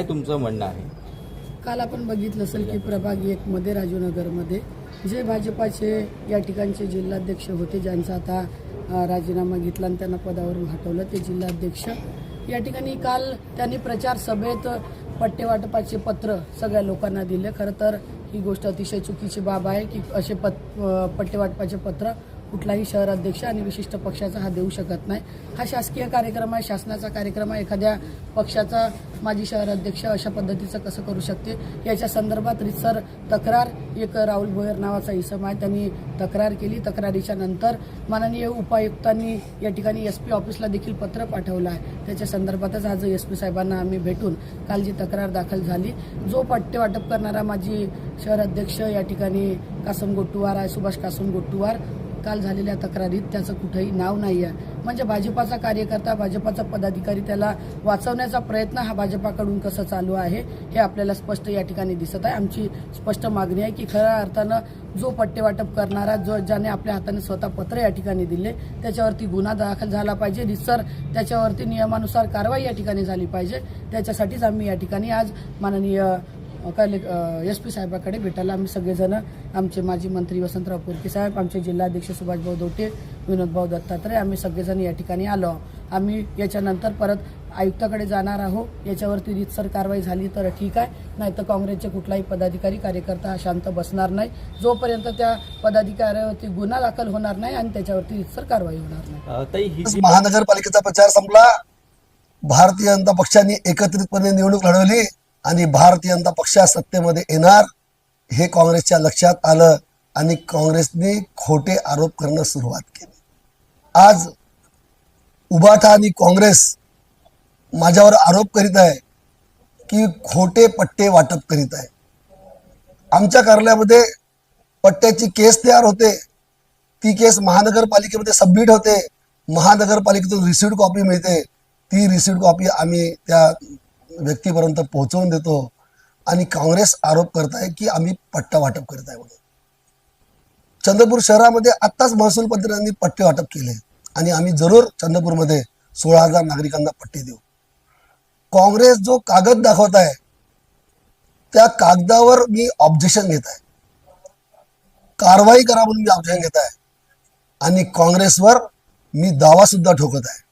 काय तुमचं म्हणणं आहे? काल आपण बघितलं असेल की प्रभाग 1 मध्ये राजूनगरमध्ये जे भाजपाचे या ठिकाणचे जिल्हाध्यक्ष होते, ज्यांचा आता राजीनामा घेतला आणि त्यांना पदावरून हटवलं, ते जिल्हाध्यक्ष या ठिकाणी काल त्यांनी प्रचार सभेत पट्टे वाटपाचे पत्र सगळ्या लोकांना दिले. खरं तर ही गोष्ट अतिशय चुकीची बाब आहे की असे पट्टे वाटपाचे पत्र कुठलाही शहराध्यक्ष आणि विशिष्ट पक्षाचा हा देऊ शकत नाही. हा शासकीय कार्यक्रम आहे, शासनाचा कार्यक्रम आहे. एखाद्या पक्षाचा माजी शहराध्यक्ष अशा पद्धतीचं कसं करू शकते, याच्या संदर्भात रितसर तक्रार एक राहुल भोयर नावाचा इसम आहे, त्यांनी तक्रार केली. तक्रारीच्या नंतर माननीय उपायुक्तांनी या ठिकाणी SP ऑफिसला देखील पत्र पाठवलं आहे. त्याच्या संदर्भातच आज SP साहेबांना आम्ही भेटून काल जी तक्रार दाखल झाली, जो पट्टे वाटप करणारा माजी शहराध्यक्ष या ठिकाणी कासम गोट्टुवार आहे, सुभाष कासम गोट्टुवार, काल झालेल्या तक्रारीत त्याचं कुठंही नाव नाही आहे. म्हणजे भाजपाचा कार्यकर्ता, भाजपाचा पदाधिकारी, त्याला वाचवण्याचा प्रयत्न हा भाजपाकडून कसं चालू आहे हे आपल्याला स्पष्ट या ठिकाणी दिसत आहे. आमची स्पष्ट मागणी आहे की खऱ्या अर्थानं जो पट्टे वाटप करणारा, ज्याने आपल्या हाताने स्वतः पत्र या ठिकाणी दिले, त्याच्यावरती गुन्हा दाखल झाला पाहिजे. रितसर त्याच्यावरती नियमानुसार कारवाई या ठिकाणी झाली पाहिजे. त्याच्यासाठीच आम्ही या ठिकाणी आज माननीय SP साहेबाकडे भेटायला आम्ही सगळेजण, आमचे माजी मंत्री वसंतराव पुरके साहेब, आमचे जिल्हाध्यक्ष सुभाषभाऊ दोटे, विनोदभाऊ दत्तात्रय, आम्ही सगळेजण या ठिकाणी आलो. आम्ही याच्यानंतर परत आयुक्ताकडे जाणार आहोत. याच्यावरती रीतसर कारवाई झाली तर ठीक आहे, नाही तर काँग्रेसचे कुठलाही पदाधिकारी कार्यकर्ता शांत बसणार नाही जोपर्यंत त्या पदाधिकाऱ्यावरती गुन्हा दाखल होणार नाही आणि त्याच्यावरती रीतसर कारवाई होणार नाही. महानगरपालिकेचा प्रचार संपला. भारतीय जनता पक्षाने एकत्रितपणे निवडणूक लढवली आणि भारतीय जनता पक्ष सत्तेमध्ये येणार हे काँग्रेसच्या लक्षात आलं आणि काँग्रेसने खोटे आरोप करणं सुरुवात केली. आज उभाटा आणि काँग्रेस माझ्यावर आरोप करीत आहे की खोटे पट्टे वाटप करीत आहे. आमच्या कार्यालयामध्ये पट्ट्याची केस तयार होते, ती केस महानगरपालिकेमध्ये सबमिट होते, महानगरपालिकेतून रिसिव्ड कॉपी मिळते, ती रिसिव्ड कॉपी आम्ही त्या व्यक्तीपर्यंत पोहोचवून देतो आणि काँग्रेस आरोप करत आहे की आम्ही पट्टा वाटप करीत आहे म्हणून. चंद्रपूर शहरामध्ये आत्ताच महसूल मंत्र्यांनी पट्टे वाटप केले आणि आम्ही जरूर चंद्रपूरमध्ये 16,000 नागरिकांना पट्टे देऊ. काँग्रेस जो कागद दाखवत आहे त्या कागदावर मी ऑब्जेक्शन घेत आहे, कारवाई करा म्हणून मी ऑब्जेक्शन घेत आहे आणि काँग्रेसवर मी दावा सुद्धा ठोकत आहे.